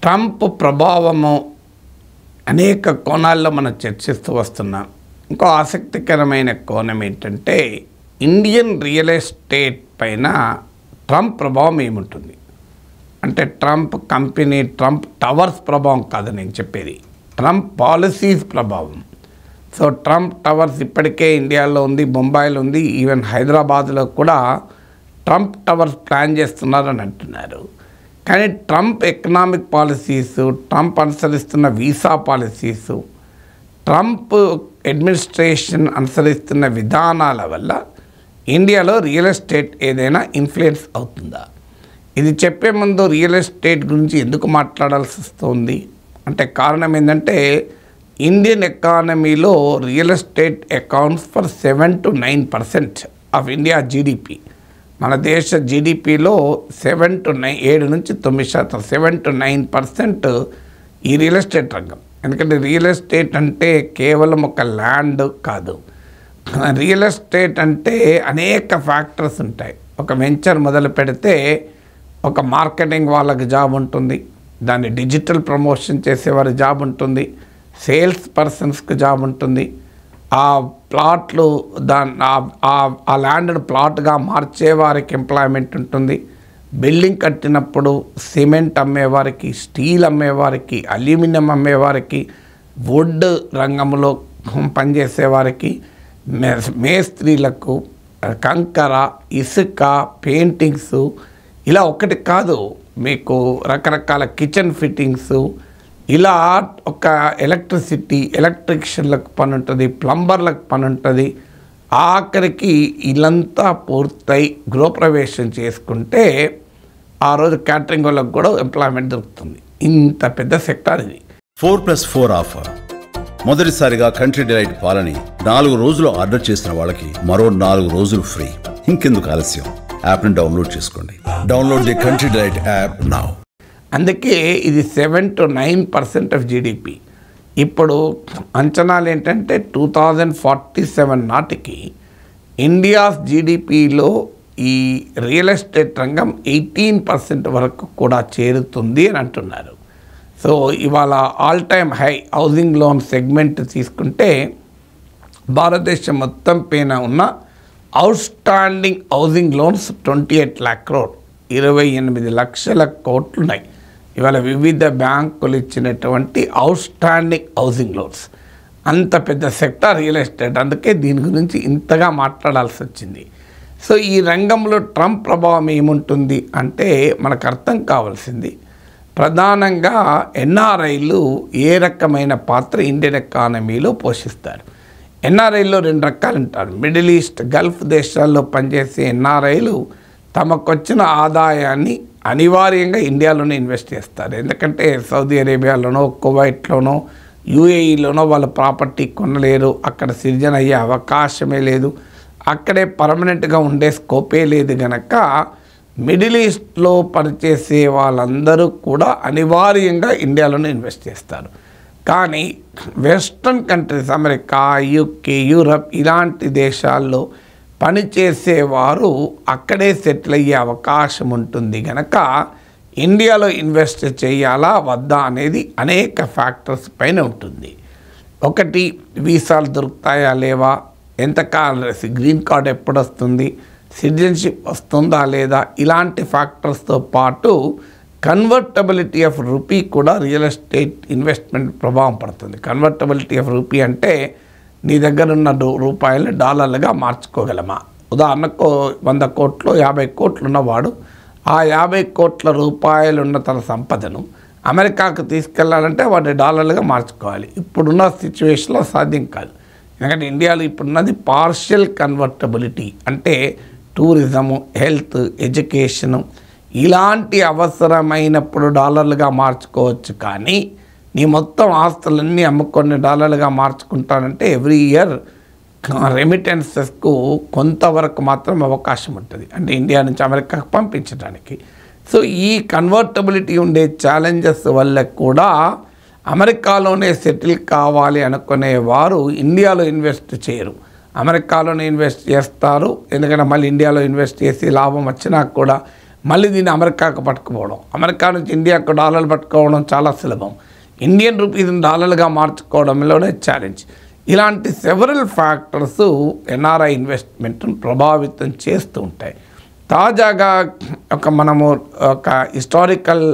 Trump ప్రభావము అనేక కోణాల్లో మనం చర్చిస్తూ వస్తున్నాం. ఇంకో ఆసక్తికరమైన కోణం ఏంటంటే ఇండియన్ రియల్ ఎస్టేట్ పైన ట్రంప్ ప్రభావం ఏముంటుంది అంటే ట్రంప్ కంపెనీ, ట్రంప్ టవర్స్ ప్రభావం కాదు నేను చెప్పేది, ట్రంప్ పాలసీస్ ప్రభావం. సో ట్రంప్ టవర్స్ ఇప్పటికే ఇండియాలో ఉంది, బొంబాయిలో ఉంది, ఈవెన్ హైదరాబాద్లో కూడా ట్రంప్ టవర్స్ ప్లాన్ చేస్తున్నారని అంటున్నారు. కానీ ట్రంప్ ఎకనామిక్ పాలసీసు, ట్రంప్ అనుసరిస్తున్న వీసా పాలసీసు, ట్రంప్ అడ్మినిస్ట్రేషన్ అనుసరిస్తున్న విధానాల వల్ల ఇండియాలో రియల్ ఎస్టేట్ ఏదైనా ఇన్ఫ్లుయెన్స్ అవుతుందా? ఇది చెప్పే ముందు రియల్ ఎస్టేట్ గురించి ఎందుకు మాట్లాడాల్సి వస్తుంది అంటే కారణం ఏంటంటే ఇండియన్ ఎకానమీలో real estate accounts for 7 to 9% of India GDP. మన దేశ జీడిపిలో 7 to 9 నుంచి 9%, 7 to 9% ఈ రియల్ ఎస్టేట్ రంగం. ఎందుకంటే రియల్ ఎస్టేట్ అంటే కేవలం ఒక ల్యాండ్ కాదు. రియల్ ఎస్టేట్ అంటే అనేక ఫ్యాక్టర్స్ ఉంటాయి. ఒక వెంచర్ మొదలు పెడితే ఒక మార్కెటింగ్ వాళ్ళకి జాబ్ ఉంటుంది, దాన్ని డిజిటల్ ప్రమోషన్ చేసేవారి జాబ్ ఉంటుంది, సేల్స్ పర్సన్స్కి జాబ్ ఉంటుంది, ఆ ప్లాట్లు ఆ ల్యాండ్ను ప్లాట్గా మార్చే వారికి ఎంప్లాయ్మెంట్ ఉంటుంది, బిల్డింగ్ కట్టినప్పుడు సిమెంట్ అమ్మేవారికి, స్టీల్ అమ్మేవారికి, అల్యూమినియం అమ్మేవారికి, వుడ్ రంగంలో పనిచేసేవారికి, మేస్త్రీలకు, కంకర, ఇసుక, పెయింటింగ్స్, ఇలా ఒకటి కాదు మీకు రకరకాల కిచెన్ ఫిట్టింగ్స్, ఇలా ఒక ఎలక్ట్రిషియన్లకు పని ఉంటుంది, ప్లంబర్లకు పని ఉంటుంది. ఆఖరికి ఇల్లంతా పూర్తయి గృహప్రవేశం చేసుకుంటే ఆ రోజు క్యాటరింగ్ వాళ్ళకు కూడా ఎంప్లాయ్మెంట్ దొరుకుతుంది. ఇంత పెద్ద సెక్టార్ ఇది. 4+4 ఆఫర్. మొదటిసారిగా కంట్రీ డిలైట్ పాలని 4 రోజులు ఆర్డర్ చేసిన వాళ్ళకి మరో 4 రోజులు ఫ్రీ. ఇంకెందుకు ఆలస్యం, యాప్ని డౌన్లోడ్ చేసుకోండి. Download the country delight app now. అందుకే ఇది 7 to 9% ఆఫ్ జీడిపి. ఇప్పుడు అంచనాలు ఏంటంటే 2047 నాటికి ఇండియాస్ జీడిపిలో ఈ రియల్ ఎస్టేట్ రంగం 18% వరకు కూడా చేరుతుంది అని అంటున్నారు. సో ఇవాళ all time high housing loan segment తీసుకుంటే భారతదేశం మొత్తం పైన ఉన్న out standing housing loans 28 lakh crore, 28 లక్షల కోట్లు ఉన్నాయి. ఇవాళ వివిధ బ్యాంకులు ఇచ్చినటువంటి అవుట్ స్టాండింగ్ హౌసింగ్ లోన్స్. అంత పెద్ద సెక్టార్ రియల్ ఎస్టేట్. అందుకే దీని గురించి ఇంతగా మాట్లాడాల్సి వచ్చింది. సో ఈ రంగంలో ట్రంప్ ప్రభావం ఏముంటుంది అంటే మనకు అర్థం కావాల్సింది ప్రధానంగా ఎన్ఆర్ఐలు ఏ రకమైన పాత్ర ఇండియన్ ఎకానమీలో పోషిస్తారు. ఎన్ఆర్ఐలో 2 రకాలు ఉంటారు. మిడిల్ ఈస్ట్, గల్ఫ్ దేశాల్లో పనిచేసే ఎన్ఆర్ఐలు తమకొచ్చిన ఆదాయాన్ని అనివార్యంగా ఇండియాలోనే ఇన్వెస్ట్ చేస్తారు. ఎందుకంటే సౌదీ అరేబియాలోనో, కువైట్లోనో, యూఏఈలోనో వాళ్ళ ప్రాపర్టీ కొనలేరు, అక్కడ సృజన అయ్యే అవకాశమే లేదు, అక్కడే పర్మనెంట్గా ఉండే స్కోపే లేదు. కనుక మిడిల్ ఈస్ట్లో పనిచేసే వాళ్ళందరూ కూడా అనివార్యంగా ఇండియాలోనే ఇన్వెస్ట్ చేస్తారు. కానీ western countries, America, UK, Europe ఇలాంటి దేశాల్లో పనిచేసేవారు అక్కడే సెటిల్ అయ్యే అవకాశం ఉంటుంది. కనుక ఇండియాలో ఇన్వెస్ట్ చేయాలా వద్దా అనేది అనేక ఫ్యాక్టర్స్ పైన ఉంటుంది. ఒకటి, వీసాలు దొరుకుతాయా లేవా, ఎంతకాలం గ్రీన్ కార్డ్ ఎప్పుడు వస్తుంది, సిటిజన్షిప్ వస్తుందా లేదా, ఇలాంటి ఫ్యాక్టర్స్తో పాటు కన్వర్టబిలిటీ ఆఫ్ రూపీ కూడా రియల్ ఎస్టేట్ ఇన్వెస్ట్మెంట్ ప్రభావం పడుతుంది. కన్వర్టబిలిటీ ఆఫ్ రూపీ అంటే నీ దగ్గర ఉన్న రూపాయలు డాలర్లుగా మార్చుకోగలమా. ఉదాహరణకు 100 కోట్లు 50 కోట్లు ఉన్నవాడు ఆ 50 కోట్ల రూపాయలు ఉన్న తన సంపదను అమెరికాకు తీసుకెళ్లాలంటే వాటి డాలర్లుగా మార్చుకోవాలి. ఇప్పుడున్న సిచ్యువేషన్లో సాధ్యం కాదు. ఎందుకంటే ఇండియాలో ఇప్పుడున్నది పార్షియల్ కన్వర్టబిలిటీ, అంటే టూరిజము, హెల్త్, ఎడ్యుకేషను ఇలాంటి అవసరమైనప్పుడు డాలర్లుగా మార్చుకోవచ్చు. కానీ నీ మొత్తం ఆస్తులన్నీ అమ్ముకొని డాలర్లుగా మార్చుకుంటానంటే ఎవ్రీ ఇయర్ రెమిటెన్సెస్కు కొంతవరకు మాత్రం అవకాశం ఉంటుంది, అంటే ఇండియా నుంచి అమెరికాకు పంపించడానికి. సో ఈ కన్వర్టబిలిటీ ఉండే ఛాలెంజెస్ వల్ల కూడా అమెరికాలోనే సెటిల్ కావాలి అనుకునేవారు ఇండియాలో ఇన్వెస్ట్ చేయరు, అమెరికాలోనే ఇన్వెస్ట్ చేస్తారు. ఎందుకంటే మళ్ళీ ఇండియాలో ఇన్వెస్ట్ చేసి లాభం వచ్చినా కూడా మళ్ళీ దీన్ని అమెరికాకు పట్టుకుపోవడం, అమెరికా నుంచి ఇండియాకు డాలర్లు పట్టుకోవడం చాలా సులభం, ఇండియన్ రూపీస్ని డాలర్లుగా మార్చుకోవడంలోనే ఛాలెంజ్. ఇలాంటి సెవరల్ ఫ్యాక్టర్స్ ఎన్ఆర్ఐ ఇన్వెస్ట్మెంట్ను ప్రభావితం చేస్తూ ఉంటాయి. తాజాగా మనము ఒక హిస్టారికల్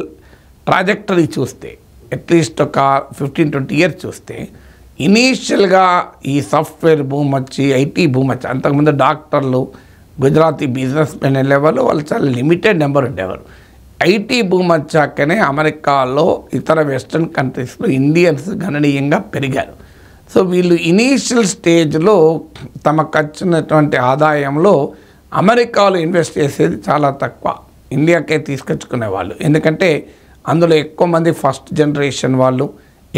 ట్రాజెక్టరీ చూస్తే, అట్లీస్ట్ ఒక 15-20 ఇయర్స్ చూస్తే, ఇనీషియల్గా ఈ సాఫ్ట్వేర్ భూమి వచ్చి, ఐటీ భూమి వచ్చి, అంతకుముందు డాక్టర్లు, గుజరాతీ బిజినెస్ మెన్ వెళ్ళేవాళ్ళు, వాళ్ళు చాలా లిమిటెడ్ నెంబర్ ఉండేవారు. ఐటీ భూమి వచ్చాకనే అమెరికాలో ఇతర వెస్ట్రన్ కంట్రీస్లో ఇండియన్స్ గణనీయంగా పెరిగారు. సో వీళ్ళు ఇనీషియల్ స్టేజ్లో తమకు వచ్చినటువంటి ఆదాయంలో అమెరికాలో ఇన్వెస్ట్ చేసేది చాలా తక్కువ, ఇండియాకే తీసుకొచ్చుకునేవాళ్ళు. ఎందుకంటే అందులో ఎక్కువ మంది ఫస్ట్ జనరేషన్ వాళ్ళు,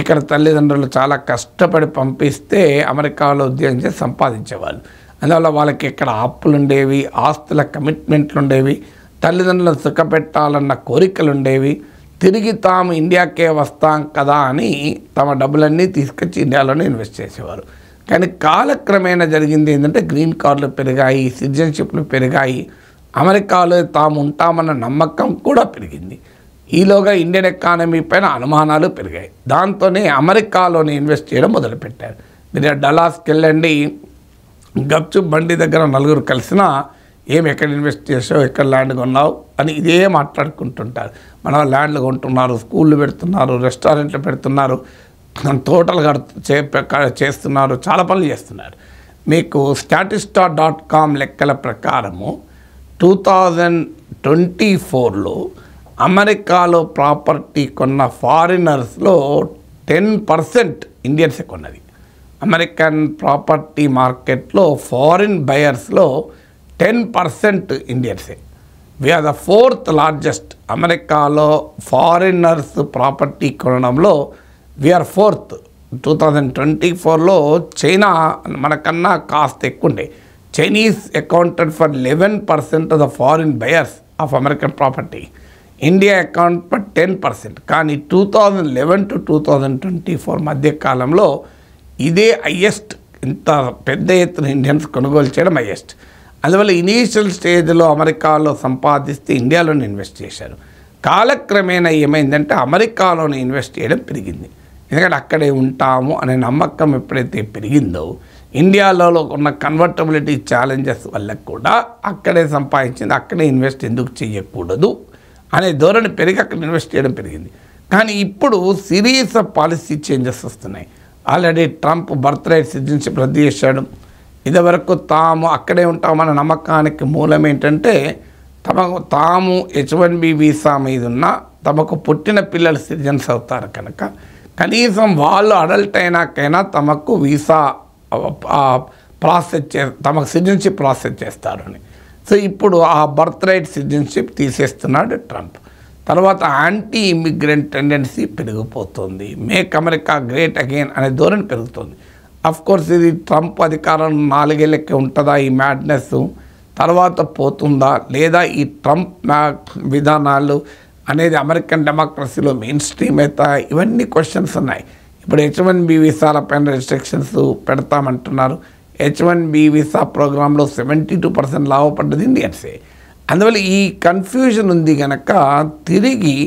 ఇక్కడ తల్లిదండ్రులు చాలా కష్టపడి పంపిస్తే అమెరికాలో ఉద్యోగం చేసి సంపాదించేవాళ్ళు. అందువల్ల వాళ్ళకి ఇక్కడ అప్పులు ఉండేవి, ఆస్తుల కమిట్మెంట్లు ఉండేవి, తల్లిదండ్రులను సుఖపెట్టాలన్న కోరికలు ఉండేవి. తిరిగి తాము ఇండియాకే వస్తాం కదా అని తమ డబ్బులన్నీ తీసుకొచ్చి ఇండియాలోనే ఇన్వెస్ట్ చేసేవారు. కానీ కాలక్రమేణా జరిగింది ఏంటంటే గ్రీన్ కార్డులు పెరిగాయి, సిటిజన్షిప్లు పెరిగాయి, అమెరికాలో తాము ఉంటామన్న నమ్మకం కూడా పెరిగింది. ఈలోగా ఇండియన్ ఎకానమీ పైన అనుమానాలు పెరిగాయి. దాంతోనే అమెరికాలోనే ఇన్వెస్ట్ చేయడం మొదలుపెట్టారు. మీరు డల్లాస్కి వెళ్ళండి, గప్చుప్ బండి దగ్గర నలుగురు కలిసినా ఎక్కడ ఇన్వెస్ట్ చేసావు, ఎక్కడ ల్యాండ్ కొన్నావు అని ఇదే మాట్లాడుకుంటుంటారు. మన ల్యాండ్లు కొంటున్నారు, స్కూళ్ళు పెడుతున్నారు, రెస్టారెంట్లు పెడుతున్నారు, తోటలు చేస్తున్నారు, చాలా పనులు చేస్తున్నారు. మీకు statista.com లెక్కల ప్రకారము 2024లో అమెరికాలో ప్రాపర్టీ కొన్న ఫారినర్స్లో 10% ఇండియన్సే కొన్నది. అమెరికన్ ప్రాపర్టీ మార్కెట్లో ఫారిన్ బయర్స్లో 10% ఇండియన్సే. We're the 4th largest. అమెరికాలో ఫారినర్స్ ప్రాపర్టీ కొనడంలో వీఆర్ 4th. 2024లో చైనా మనకన్నా కాస్త ఎక్కువ ఉండే. Chinese accounted for 11% of the foreign buyers of American property. India account for 10%. కానీ 2011 to 2024 మధ్య కాలంలో ఇదే హయ్యెస్ట్. ఇంత పెద్ద ఎత్తున ఇండియన్స్ కొనుగోలు చేయడం హయ్యెస్ట్. అందువల్ల ఇనీషియల్ స్టేజ్లో అమెరికాలో సంపాదిస్తే ఇండియాలోనే ఇన్వెస్ట్ చేశారు. కాలక్రమేణా ఏమైందంటే అమెరికాలోనే ఇన్వెస్ట్ చేయడం పెరిగింది. ఎందుకంటే అక్కడే ఉంటాము అనే నమ్మకం ఎప్పుడైతే పెరిగిందో, ఇండియాలో ఉన్న కన్వర్టబిలిటీ ఛాలెంజెస్ వల్ల కూడా అక్కడే సంపాదించింది, అక్కడే ఇన్వెస్ట్ ఎందుకు చేయకూడదు అనే ధోరణి పెరిగి అక్కడ ఇన్వెస్ట్ చేయడం పెరిగింది. కానీ ఇప్పుడు సిరీస్ ఆఫ్ పాలసీ చేంజెస్ వస్తున్నాయి. Already Trump birth right citizenship రద్దు చేశాడు. ఇదివరకు తాము అక్కడే ఉంటామన్న నమ్మకానికి మూలం ఏంటంటే తాము H1B వీసా మీద ఉన్న తమకు పుట్టిన పిల్లలు సిటిజన్స్ అవుతారు కనుక కనీసం వాళ్ళు అడల్ట్ అయినాకైనా తమకు వీసా తమకు సిటిజన్షిప్ ప్రాసెస్ చేస్తారని. సో ఇప్పుడు ఆ బర్త్ రైట్ సిటిజన్షిప్ తీసేస్తున్నాడు ట్రంప్. తర్వాత యాంటీ ఇమిగ్రెంట్ టెండెన్సీ పెరిగిపోతుంది. మేక్ అమెరికా గ్రేట్ అగైన్ అనే ధోరణి పెరుగుతుంది. కోర్స్ ఇది ట్రంప్ అధికారం 4 ఏళ్ళకి ఉంటుందా ఈ మ్యాడ్నెస్, తర్వాత పోతుందా, లేదా ఈ ట్రంప్ విధానాలు అనేది అమెరికన్ డెమోక్రసీలో మెయిన్ స్ట్రీమ్ అవుతా, ఇవన్నీ క్వశ్చన్స్ ఉన్నాయి. ఇప్పుడు H1B వీసాల పైన రెస్ట్రిక్షన్స్ పెడతామంటున్నారు. H1B వీసా ప్రోగ్రాంలో 72% లాభపడ్డది ఇండియన్సే. అందువల్ల ఈ కన్ఫ్యూజన్ ఉంది కనుక తిరిగి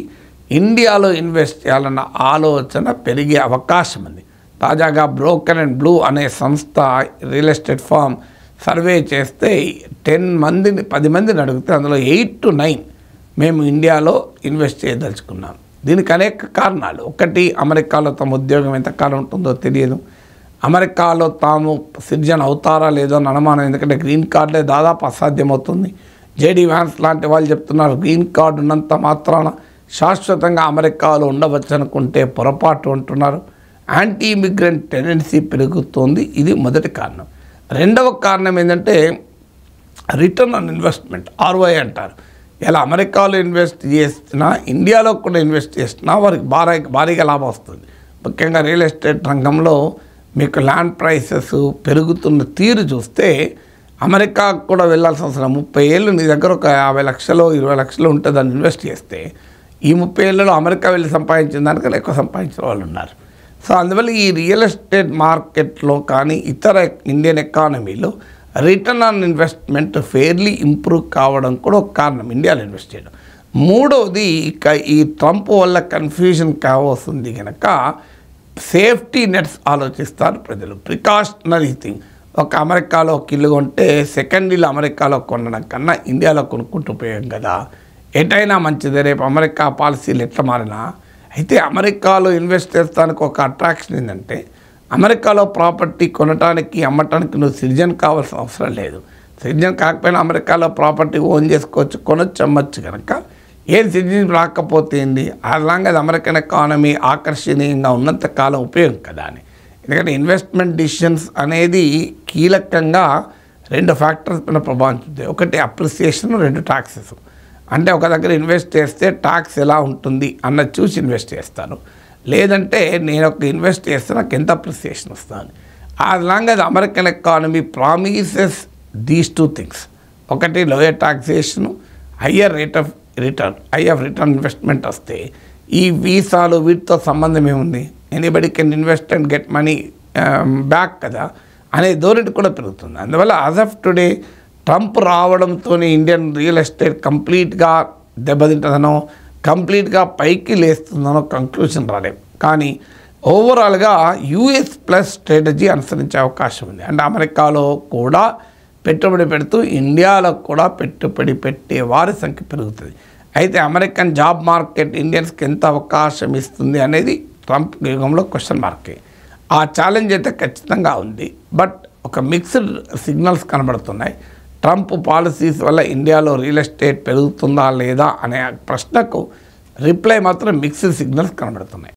ఇండియాలో ఇన్వెస్ట్ చేయాలన్న ఆలోచన పెరిగే అవకాశం ఉంది. తాజాగా బ్రోకర్ అండ్ బ్లూ అనే సంస్థ రియల్ ఎస్టేట్ ఫామ్ సర్వే చేస్తే 10 మందిని అడిగితే అందులో 8 to 9 మేము ఇండియాలో ఇన్వెస్ట్ చేయదలుచుకున్నాం. దీనికి అనేక కారణాలు. ఒకటి, అమెరికాలో తమ ఉద్యోగం ఎంతకాలం ఉంటుందో తెలియదు, అమెరికాలో తాము సిటిజన్ అవుతారా లేదో అని అనుమానం. ఎందుకంటే గ్రీన్ కార్డులే దాదాపు అసాధ్యమవుతుంది. JD Vance లాంటి వాళ్ళు చెప్తున్నారు గ్రీన్ కార్డు ఉన్నంత మాత్రాన శాశ్వతంగా అమెరికాలో ఉండవచ్చు అనుకుంటే పొరపాటు అంటున్నారు. యాంటీ ఇమిగ్రెంట్ టెండెన్సీ పెరుగుతుంది. ఇది మొదటి కారణం. రెండవ కారణం ఏంటంటే రిటర్న్ ఆన్ ఇన్వెస్ట్మెంట్, ROI అంటారు. ఇలా అమెరికాలో ఇన్వెస్ట్ చేసినా ఇండియాలో కూడా ఇన్వెస్ట్ చేసినా వారికి భారీగా లాభం వస్తుంది. ముఖ్యంగా రియల్ ఎస్టేట్ రంగంలో మీకు ల్యాండ్ ప్రైసెస్ పెరుగుతున్న తీరు చూస్తే అమెరికాకు కూడా వెళ్ళాల్సిన అవసరం. 30 ఏళ్ళు నీ దగ్గర ఒక 50 లక్షలు 20 లక్షలు ఉంటే దాన్ని ఇన్వెస్ట్ చేస్తే ఈ 30 ఏళ్ళలో అమెరికా వెళ్ళి సంపాదించిన దానికన్నా ఎక్కువ సంపాదించిన వాళ్ళు ఉన్నారు. సో అందువల్ల ఈ రియల్ ఎస్టేట్ మార్కెట్లో కానీ ఇతర ఇండియన్ ఎకానమీలో return on investment fairly improve కావడం కూడా ఒక కారణం ఇండియాలో ఇన్వెస్ట్ చేయడం. మూడవది ఇక ఈ ట్రంప్ వల్ల కన్ఫ్యూజన్ కావస్తుంది కనుక సేఫ్టీ నెట్స్ ఆలోచిస్తారు ప్రజలు. ప్రికాషనరీ థింగ్, ఒక అమెరికాలో ఒక ఇల్లు కొంటే సెకండ్ ఇల్లు అమెరికాలో కొనడం కన్నా ఇండియాలో కొనుక్కుంటూ పోయాం కదా, ఎటైనా మంచిదే. రేపు అమెరికా పాలసీలు ఎట్లా మారినా. అయితే అమెరికాలో ఇన్వెస్ట్ చేస్తానికి ఒక అట్రాక్షన్ ఏంటంటే, అమెరికాలో ప్రాపర్టీ కొనడానికి అమ్మటానికి నువ్వు సిటిజన్ కావాల్సిన అవసరం లేదు. సిటిజన్ కాకపోయినా అమెరికాలో ప్రాపర్టీ ఓన్ చేసుకోవచ్చు, కొనొచ్చు, అమ్మచ్చు. కనుక ఏం సిటిజన్ రాకపోతే ఏంది, అలాగే అది అమెరికన్ ఎకానమీ ఆకర్షణీయంగా ఉన్నంత కాలం ఉపయోగం కదా అని. ఎందుకంటే ఇన్వెస్ట్మెంట్ డిసిషన్స్ అనేది కీలకంగా 2 ఫ్యాక్టర్స్ పైన ప్రభావం చూపుతాయి. ఒకటి అప్రిసియేషన్, 2 ట్యాక్సెస్. అంటే ఒక దగ్గర ఇన్వెస్ట్ చేస్తే ట్యాక్స్ ఎలా ఉంటుంది అన్నది చూసి ఇన్వెస్ట్ చేస్తాను, లేదంటే నేను ఒక ఇన్వెస్ట్ చేస్తే నాకు ఎంత అప్రిసియేషన్ వస్తుంది. అలాగే అది American economy promises these 2 things. ఒకటి lower taxation, higher rate of return investment వస్తే ఈ వీసాలు వీటితో సంబంధం ఏముంది, anybody can invest and get money back కదా అనే ధోరణి కూడా పెరుగుతుంది. అందువల్ల యాజ్ ఆఫ్ టుడే ట్రంప్ రావడంతో ఇండియన్ రియల్ ఎస్టేట్ కంప్లీట్గా దెబ్బతింటుందనో కంప్లీట్గా పైకి లేస్తుందనో కంక్లూషన్ రాలేదు. కానీ ఓవరాల్గా యూఎస్ ప్లస్ స్ట్రాటజీ అనుసరించే అవకాశం ఉంది. అంటే అమెరికాలో కూడా పెట్టుబడి పెడుతూ ఇండియాలో కూడా పెట్టుబడి పెట్టే వారి సంఖ్య పెరుగుతుంది. అయితే అమెరికన్ జాబ్ మార్కెట్ ఇండియన్స్కి ఎంత అవకాశం ఇస్తుంది అనేది ట్రంప్ యుగంలో క్వశ్చన్ మార్కే. ఆ ఛాలెంజ్ అయితే ఖచ్చితంగా ఉంది. బట్ ఒక మిక్స్డ్ సిగ్నల్స్ కనబడుతున్నాయి. ట్రంప్ పాలసీస్ వల్ల ఇండియాలో రియల్ ఎస్టేట్ పెరుగుతుందా లేదా అనే ప్రశ్నకు రిప్లై మాత్రం మిక్స్డ్ సిగ్నల్స్ కనబడుతున్నాయి.